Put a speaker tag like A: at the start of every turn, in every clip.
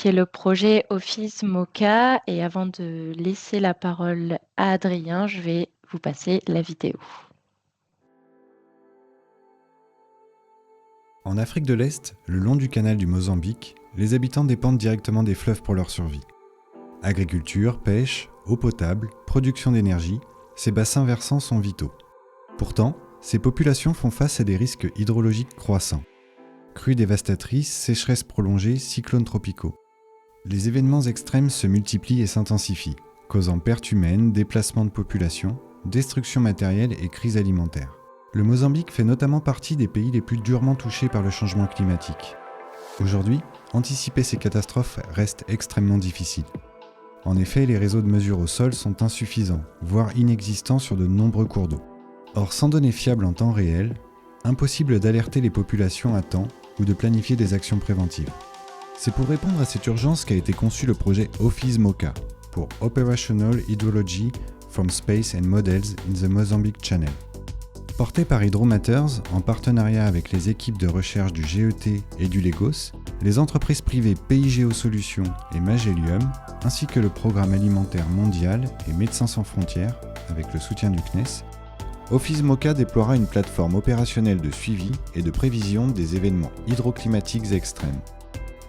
A: qui est le projet Office Mocha. Et avant de laisser la parole à Adrien, je vais vous passer la vidéo.
B: En Afrique de l'Est, le long du canal du Mozambique, les habitants dépendent directement des fleuves pour leur survie. Agriculture, pêche, eau potable, production d'énergie, ces bassins versants sont vitaux. Pourtant, ces populations font face à des risques hydrologiques croissants. Crues dévastatrices, sécheresses prolongées, cyclones tropicaux. Les événements extrêmes se multiplient et s'intensifient, causant pertes humaines, déplacements de population, destruction matérielle et crise alimentaire. Le Mozambique fait notamment partie des pays les plus durement touchés par le changement climatique. Aujourd'hui, anticiper ces catastrophes reste extrêmement difficile. En effet, les réseaux de mesure au sol sont insuffisants, voire inexistants sur de nombreux cours d'eau. Or, sans données fiables en temps réel, impossible d'alerter les populations à temps ou de planifier des actions préventives. C'est pour répondre à cette urgence qu'a été conçu le projet Office Mocha, pour Operational Hydrology from Space and Models in the Mozambique Channel. Porté par Hydromatters, en partenariat avec les équipes de recherche du GET et du Lagos, les entreprises privées PIGEO Solutions et Magellium, ainsi que le Programme alimentaire mondial et Médecins sans frontières, avec le soutien du CNES, Office Mocha déploiera une plateforme opérationnelle de suivi et de prévision des événements hydroclimatiques extrêmes.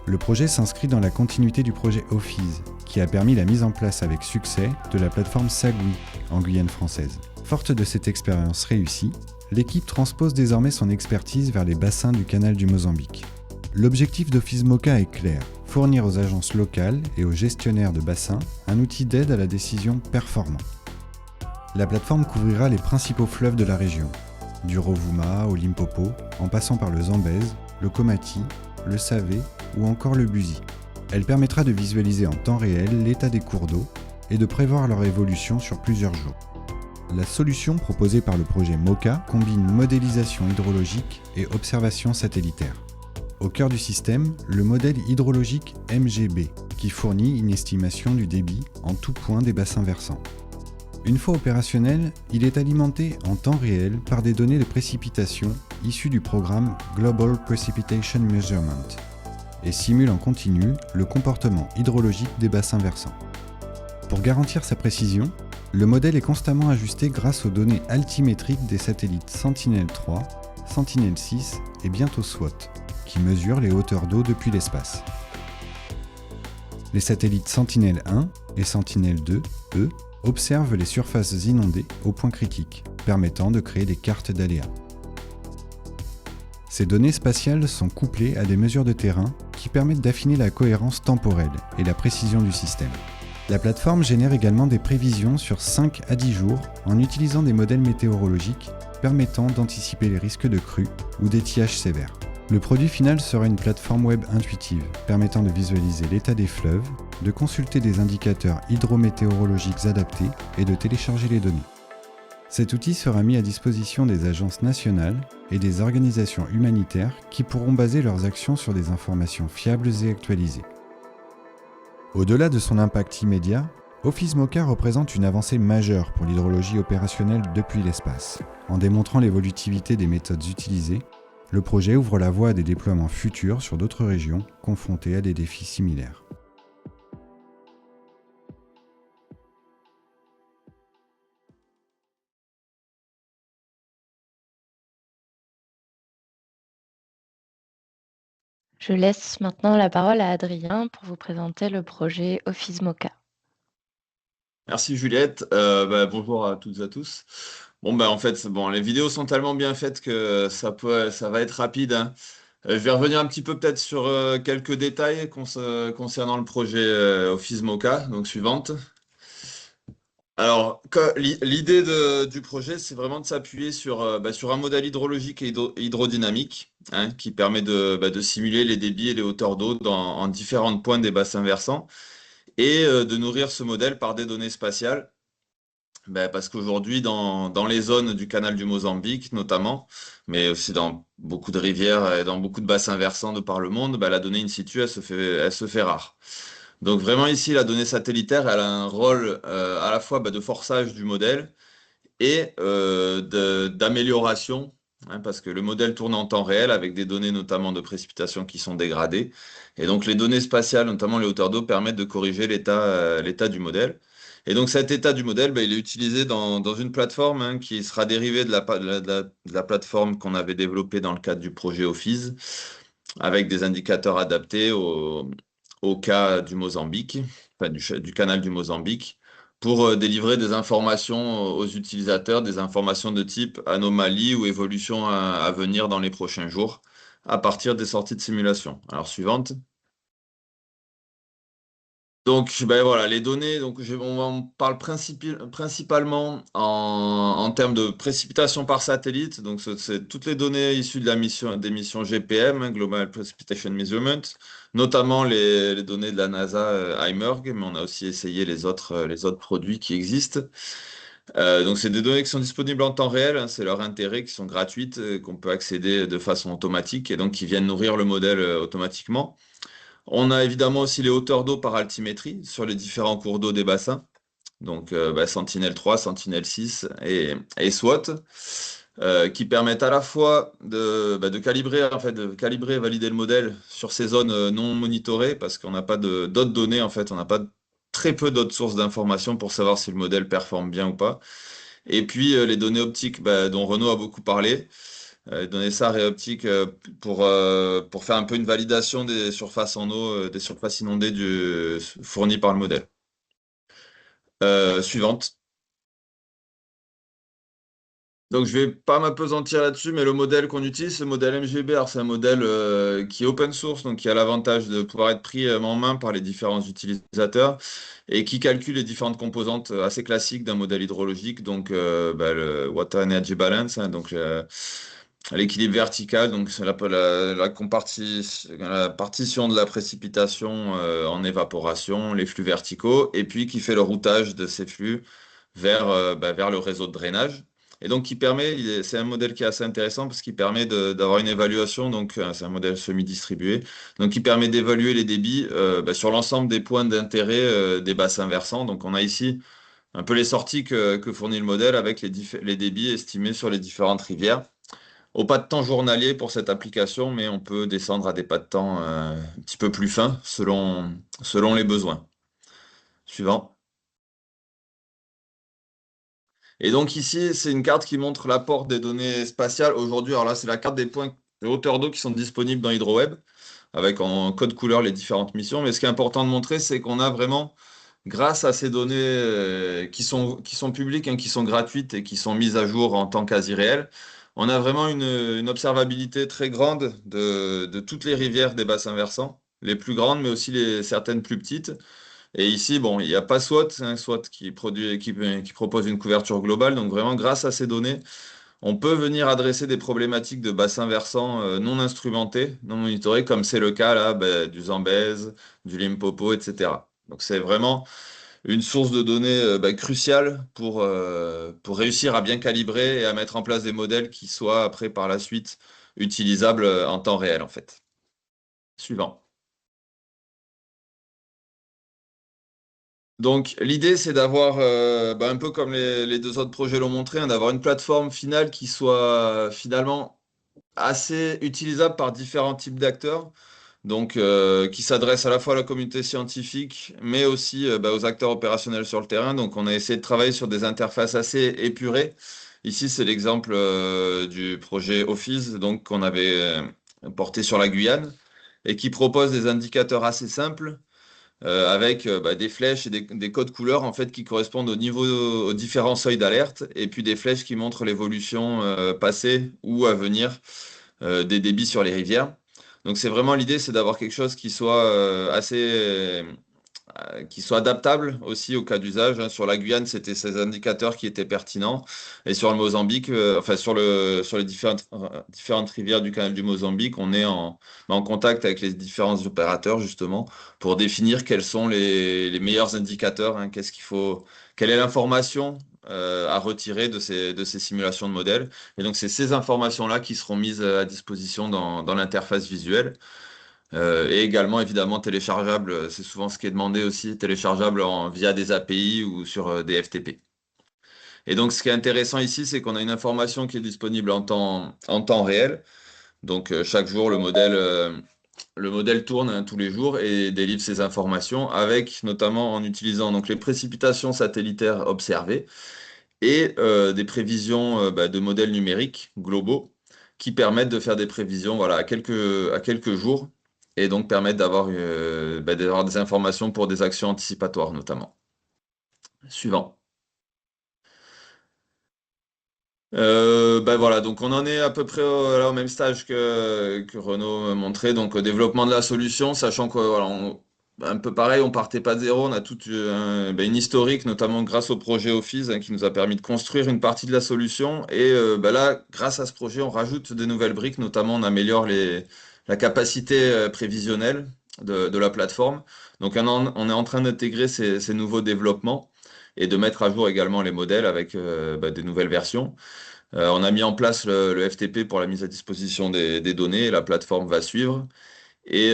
B: Le projet s'inscrit dans la continuité du projet Office, qui a permis la mise en place avec succès de la plateforme Sagui en Guyane française. Forte de cette expérience réussie, l'équipe transpose désormais son expertise vers les bassins du canal du Mozambique. L'objectif d'Office Mocha est clair, fournir aux agences locales et aux gestionnaires de bassins un outil d'aide à la décision performant. La plateforme couvrira les principaux fleuves de la région, du Rovuma au Limpopo, en passant par le Zambèze, le Komati, le Savé ou encore le Buzi. Elle permettra de visualiser en temps réel l'état des cours d'eau et de prévoir leur évolution sur plusieurs jours. La solution proposée par le projet Mocha combine modélisation hydrologique et observation satellitaire. Au cœur du système, le modèle hydrologique MGB, qui fournit une estimation du débit en tout point des bassins versants. Une fois opérationnel, il est alimenté en temps réel par des données de précipitation issues du programme Global Precipitation Measurement et simule en continu le comportement hydrologique des bassins versants. Pour garantir sa précision, le modèle est constamment ajusté grâce aux données altimétriques des satellites Sentinel-3, Sentinel-6 et bientôt SWOT, qui mesurent les hauteurs d'eau depuis l'espace. Les satellites Sentinel-1 et Sentinel-2, eux, observent les surfaces inondées au point critique, permettant de créer des cartes d'aléas. Ces données spatiales sont couplées à des mesures de terrain qui permettent d'affiner la cohérence temporelle et la précision du système. La plateforme génère également des prévisions sur 5 à 10 jours en utilisant des modèles météorologiques permettant d'anticiper les risques de crues ou d'étiage sévères. Le produit final sera une plateforme web intuitive permettant de visualiser l'état des fleuves, de consulter des indicateurs hydrométéorologiques adaptés et de télécharger les données. Cet outil sera mis à disposition des agences nationales et des organisations humanitaires qui pourront baser leurs actions sur des informations fiables et actualisées. Au-delà de son impact immédiat, Office Mocha représente une avancée majeure pour l'hydrologie opérationnelle depuis l'espace. En démontrant l'évolutivité des méthodes utilisées, le projet ouvre la voie à des déploiements futurs sur d'autres régions confrontées à des défis similaires.
A: Je laisse maintenant la parole à Adrien pour vous présenter le projet Office Mocha.
C: Merci Juliette. Bonjour à toutes et à tous. En fait, les vidéos sont tellement bien faites que ça va être rapide, hein. Je vais revenir un petit peu peut-être sur quelques détails concernant le projet Office Mocha, donc suivante. Alors, l'idée du projet, c'est vraiment de s'appuyer sur un modèle hydrologique et hydrodynamique, hein, qui permet de simuler les débits et les hauteurs d'eau en différents points des bassins versants et de nourrir ce modèle par des données spatiales. Parce qu'aujourd'hui, dans les zones du canal du Mozambique notamment, mais aussi dans beaucoup de rivières et dans beaucoup de bassins versants de par le monde, la donnée in situ, elle se fait rare. Donc vraiment ici, la donnée satellitaire, elle a un rôle à la fois de forçage du modèle et d'amélioration parce que le modèle tourne en temps réel avec des données notamment de précipitation qui sont dégradées. Et donc les données spatiales, notamment les hauteurs d'eau, permettent de corriger l'état du modèle. Et donc cet état du modèle, il est utilisé dans une plateforme qui sera dérivée de la plateforme qu'on avait développée dans le cadre du projet Office, avec des indicateurs adaptés au cas du Mozambique, enfin, du canal du Mozambique, pour délivrer des informations aux utilisateurs, des informations de type anomalie ou évolution à venir dans les prochains jours, à partir des sorties de simulation. Alors, suivante. Donc, voilà, les données, donc, on parle principalement en termes de précipitation par satellite. Donc, c'est toutes les données issues de des missions GPM, Global Precipitation Measurement, notamment les données de la NASA IMerG, mais on a aussi essayé les autres produits qui existent. Donc, c'est des données qui sont disponibles en temps réel, c'est leur intérêt, qui sont gratuites, qu'on peut accéder de façon automatique et donc qui viennent nourrir le modèle automatiquement. On a évidemment aussi les hauteurs d'eau par altimétrie sur les différents cours d'eau des bassins. Donc Sentinel-3, Sentinel-6 et SWOT, qui permettent à la fois de calibrer, en fait, de calibrer et valider le modèle sur ces zones non monitorées, parce qu'on n'a pas d'autres données, en fait, on n'a pas très peu d'autres sources d'informations pour savoir si le modèle performe bien ou pas. Et puis les données optiques dont Renaud a beaucoup parlé, donner ça réoptique pour faire un peu une validation des surfaces en eau, des surfaces inondées fournies par le modèle. Suivante. Donc, je vais pas m'appesantir là-dessus, mais le modèle qu'on utilise, ce modèle MGB, alors c'est un modèle qui est open source, donc qui a l'avantage de pouvoir être pris en main par les différents utilisateurs et qui calcule les différentes composantes assez classiques d'un modèle hydrologique, donc le Water Energy Balance, donc l'équilibre vertical, donc c'est la partition de la précipitation en évaporation, les flux verticaux, et puis qui fait le routage de ces flux vers le réseau de drainage. Et donc, c'est un modèle qui est assez intéressant parce qu'il permet d'avoir une évaluation, donc c'est un modèle semi-distribué, donc qui permet d'évaluer les débits sur l'ensemble des points d'intérêt des bassins versants. Donc, on a ici un peu les sorties que fournit le modèle avec les débits estimés sur les différentes rivières. Au pas de temps journalier pour cette application, mais on peut descendre à des pas de temps un petit peu plus fins selon les besoins. Suivant. Et donc ici, c'est une carte qui montre l'apport des données spatiales aujourd'hui. Alors là, c'est la carte des points de hauteur d'eau qui sont disponibles dans HydroWeb, avec en code couleur les différentes missions. Mais ce qui est important de montrer, c'est qu'on a vraiment, grâce à ces données qui sont publiques, qui sont gratuites et qui sont mises à jour en temps quasi réel, on a vraiment une observabilité très grande de toutes les rivières des bassins versants, les plus grandes, mais aussi certaines plus petites. Et ici, bon, il n'y a pas SWOT, SWOT qui propose une couverture globale. Donc vraiment, grâce à ces données, on peut venir adresser des problématiques de bassins versants non instrumentés, non monitorés, comme c'est le cas là, du Zambèze, du Limpopo, etc. Donc c'est vraiment une source de données cruciale pour réussir à bien calibrer et à mettre en place des modèles qui soient après par la suite utilisables en temps réel en fait. Suivant. Donc l'idée c'est d'avoir, un peu comme les deux autres projets l'ont montré, d'avoir une plateforme finale qui soit finalement assez utilisable par différents types d'acteurs, donc qui s'adresse à la fois à la communauté scientifique, mais aussi aux acteurs opérationnels sur le terrain. Donc on a essayé de travailler sur des interfaces assez épurées. Ici c'est l'exemple du projet Office, donc qu'on avait porté sur la Guyane et qui propose des indicateurs assez simples avec des flèches et des codes couleurs en fait qui correspondent aux différents seuils d'alerte et puis des flèches qui montrent l'évolution passée ou à venir des débits sur les rivières. Donc c'est vraiment l'idée, c'est d'avoir quelque chose qui soit qui soit adaptable aussi au cas d'usage, hein. Sur la Guyane, c'était ces indicateurs qui étaient pertinents. Et sur le Mozambique, enfin sur les différentes rivières du canal du Mozambique, on est en contact avec les différents opérateurs justement pour définir quels sont les meilleurs indicateurs, hein. Quelle est l'information à retirer de ces simulations de modèles. Et donc, c'est ces informations-là qui seront mises à disposition dans l'interface visuelle. Et également, évidemment, téléchargeable, c'est souvent ce qui est demandé aussi, téléchargeable via des API ou sur des FTP. Et donc, ce qui est intéressant ici, c'est qu'on a une information qui est disponible en temps réel. Donc, chaque jour, le modèle tourne hein, tous les jours et délivre ces informations avec notamment en utilisant donc, les précipitations satellitaires observées et des prévisions de modèles numériques globaux qui permettent de faire des prévisions voilà, à quelques jours et donc permettent d'avoir des informations pour des actions anticipatoires notamment. Suivant. Voilà, donc on en est à peu près au même stage que Renaud montrait, donc au développement de la solution, sachant que voilà, un peu pareil, on partait pas de zéro, on a toute une historique, notamment grâce au projet Office, hein, qui nous a permis de construire une partie de la solution. Et là, grâce à ce projet, on rajoute de nouvelles briques, notamment on améliore la capacité prévisionnelle de la plateforme. Donc on est en train d'intégrer ces nouveaux développements et de mettre à jour également les modèles avec des nouvelles versions. On a mis en place le FTP pour la mise à disposition des données et la plateforme va suivre. Et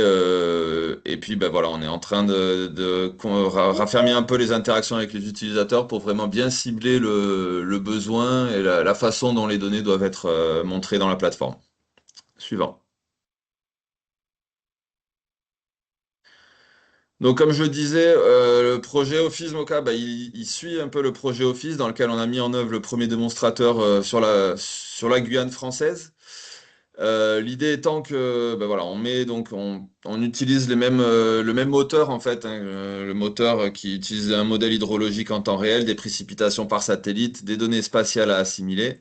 C: puis, voilà, on est en train de raffermir un peu les interactions avec les utilisateurs pour vraiment bien cibler le besoin et la façon dont les données doivent être montrées dans la plateforme. Suivant. Donc, comme je le disais, le projet Office Mocha, il suit un peu le projet Office dans lequel on a mis en œuvre le premier démonstrateur sur la Guyane française. L'idée étant que voilà, on utilise le même moteur en fait, hein, le moteur qui utilise un modèle hydrologique en temps réel, des précipitations par satellite, des données spatiales à assimiler,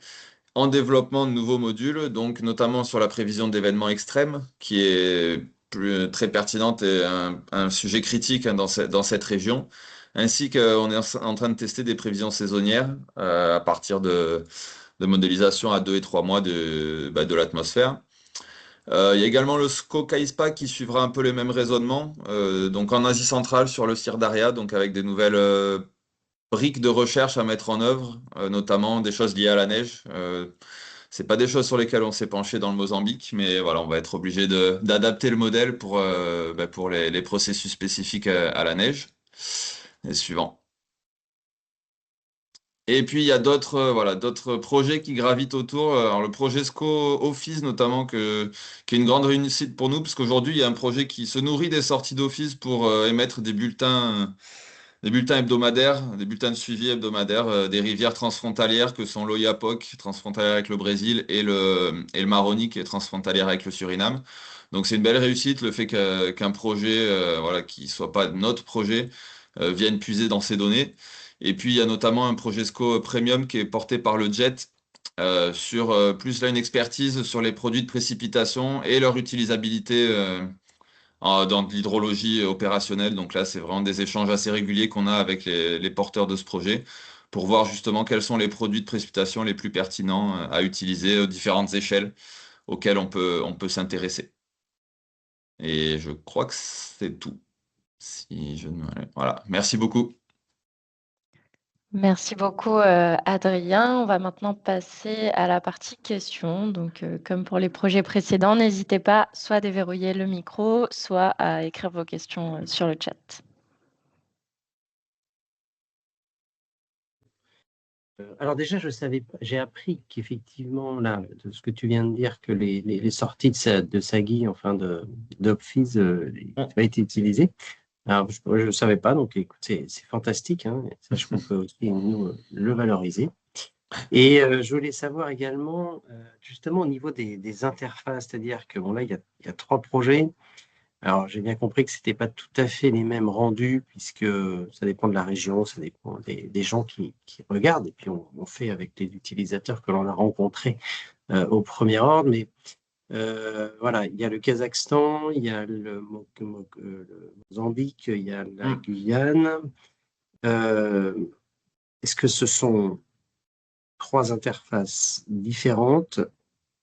C: en développement de nouveaux modules, donc notamment sur la prévision d'événements extrêmes, qui est très pertinente et un sujet critique hein, dans cette région, ainsi qu'on est en train de tester des prévisions saisonnières à partir de modélisation à 2 et 3 mois de l'atmosphère. Il y a également le SCO Kaispa qui suivra un peu les mêmes raisonnements, donc en Asie centrale sur le Sirdaria, donc avec des nouvelles briques de recherche à mettre en œuvre, notamment des choses liées à la neige. C'est pas des choses sur lesquelles on s'est penché dans le Mozambique, mais voilà, on va être obligé d'adapter le modèle pour les processus spécifiques à la neige. Et suivant. Et puis il y a d'autres projets qui gravitent autour. Alors, le projet SCO Office notamment, qui est une grande réussite pour nous, parce qu'aujourd'hui il y a un projet qui se nourrit des sorties d'Office pour émettre des bulletins hebdomadaires, des bulletins de suivi hebdomadaires des rivières transfrontalières que sont l'Oyapock, transfrontalière avec le Brésil, et le Maroni, qui est transfrontalière avec le Suriname. Donc c'est une belle réussite le fait qu'un projet voilà, qui soit pas notre projet vienne puiser dans ces données. Et puis il y a notamment un projet SCO Premium qui est porté par le JET sur plus là une expertise sur les produits de précipitation et leur utilisabilité dans de l'hydrologie opérationnelle. Donc là, c'est vraiment des échanges assez réguliers qu'on a avec les porteurs de ce projet pour voir justement quels sont les produits de précipitation les plus pertinents à utiliser aux différentes échelles auxquelles on peut s'intéresser. Et je crois que c'est tout. Si je ne... Voilà, merci beaucoup.
A: Merci beaucoup, Adrien. On va maintenant passer à la partie questions. Donc, comme pour les projets précédents, n'hésitez pas soit à déverrouiller le micro, soit à écrire vos questions sur le chat.
D: Alors déjà, je savais pas, j'ai appris qu'effectivement, là, de ce que tu viens de dire, que les sorties de Sagui, enfin d'Opfis, n'ont pas été utilisées. Alors, je ne savais pas, donc écoute, c'est fantastique, hein, sache qu'on peut aussi, nous, le valoriser. Et je voulais savoir également, justement, au niveau des interfaces, c'est-à-dire que bon, là, il y a 3 projets. Alors, j'ai bien compris que ce n'était pas tout à fait les mêmes rendus, puisque ça dépend de la région, ça dépend des gens qui regardent, et puis on fait avec les utilisateurs que l'on a rencontrés au premier ordre. Mais voilà, il y a le Kazakhstan, il y a le Mozambique, il y a la Guyane. Est-ce que ce sont 3 interfaces différentes?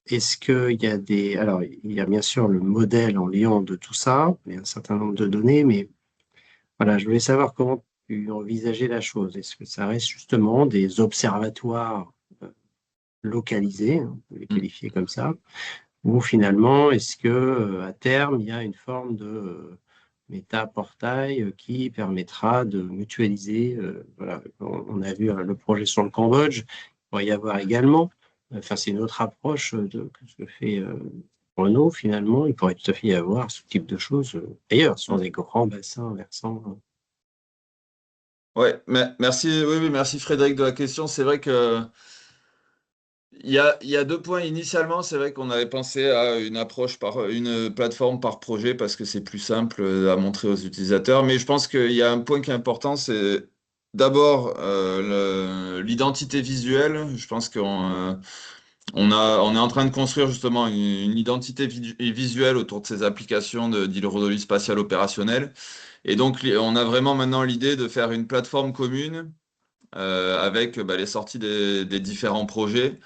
D: Est-ce qu'il y a des... Alors, il y a bien sûr le modèle en liant de tout ça, il y a un certain nombre de données, mais voilà, je voulais savoir comment tu envisageais la chose. Est-ce que ça reste justement des observatoires localisés, hein, on peut les qualifier comme ça, ou finalement, est-ce que à terme, il y a une forme de Portail qui permettra de mutualiser. Voilà, on a vu le projet sur le Cambodge, il pourrait y avoir également. Enfin, c'est une autre approche que ce que fait Renault finalement. Il pourrait tout à fait y avoir ce type de choses ailleurs, sur des grands bassins versants.
C: Ouais, merci, oui, oui, merci Frédéric de la question. C'est vrai que il y a deux points. Initialement, c'est vrai qu'on avait pensé à une approche par une plateforme par projet parce que c'est plus simple à montrer aux utilisateurs. Mais je pense qu'il y a un point qui est important, c'est d'abord l'identité visuelle. Je pense on est en train de construire justement une identité visuelle autour de ces applications d'hydrologie spatiale opérationnelle. Et donc, on a vraiment maintenant l'idée de faire une plateforme commune avec les sorties des différents projets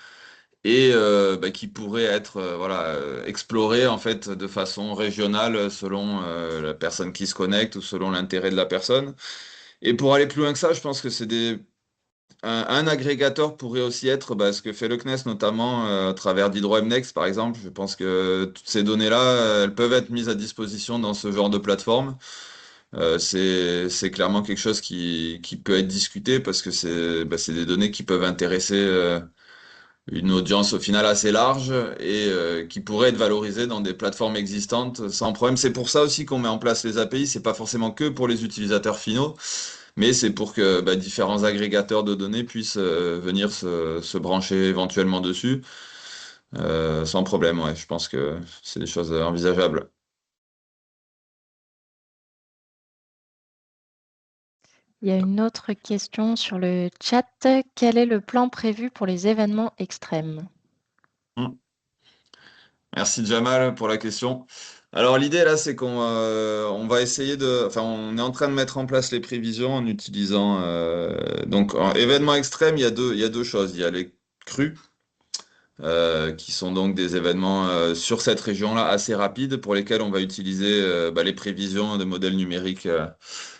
C: et qui pourrait être voilà, explorée en fait de façon régionale selon la personne qui se connecte ou selon l'intérêt de la personne. Et pour aller plus loin que ça, je pense que un agrégateur pourrait aussi être ce que fait le CNES, notamment à travers d'HydroMnext, par exemple. Je pense que toutes ces données-là, elles peuvent être mises à disposition dans ce genre de plateforme. C'est clairement quelque chose qui peut être discuté parce que c'est des données qui peuvent intéresser une audience au final assez large et qui pourrait être valorisée dans des plateformes existantes sans problème. C'est pour ça aussi qu'on met en place les API. C'est pas forcément que pour les utilisateurs finaux, mais c'est pour que différents agrégateurs de données puissent venir se brancher éventuellement dessus sans problème. Ouais, je pense que c'est des choses envisageables.
A: Il y a une autre question sur le chat. Quel est le plan prévu pour les événements extrêmes?
C: Merci Jamal pour la question. Alors l'idée là, c'est on va essayer enfin on est en train de mettre en place les prévisions en utilisant donc en événements extrêmes, il y a deux choses. Il y a les crues qui sont donc des événements sur cette région-là assez rapides pour lesquels on va utiliser les prévisions de modèles numériques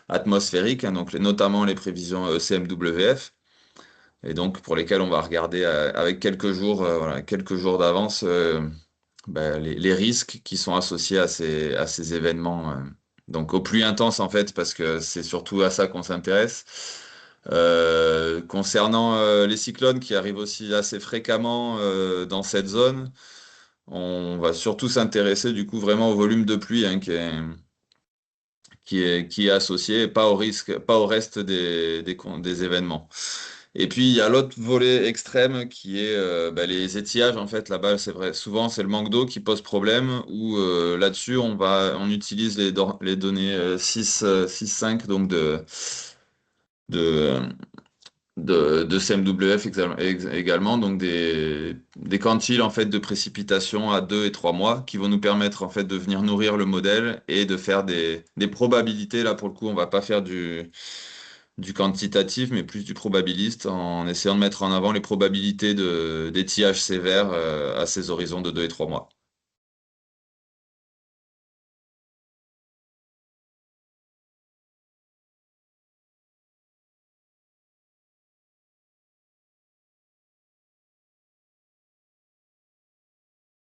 C: atmosphériques, hein, donc notamment les prévisions CMWF. Et donc pour lesquels on va regarder avec quelques jours d'avance les risques qui sont associés à ces événements. Donc au plus intense en fait, parce que c'est surtout à ça qu'on s'intéresse. Concernant les cyclones qui arrivent aussi assez fréquemment dans cette zone, on va surtout s'intéresser du coup vraiment au volume de pluie hein, qui est associé, pas au risque, pas au reste des événements. Et puis il y a l'autre volet extrême qui est les étiages. En fait, là-bas, c'est vrai, souvent c'est le manque d'eau qui pose problème. Ou là-dessus, on utilise les données 6.5 donc de, de CMWF également, donc des quantiles en fait de précipitations à 2 et 3 mois qui vont nous permettre en fait de venir nourrir le modèle et de faire des probabilités. Là, pour le coup, on va pas faire du quantitatif, mais plus du probabiliste, en essayant de mettre en avant les probabilités d'étiage sévère à ces horizons de 2 et 3 mois.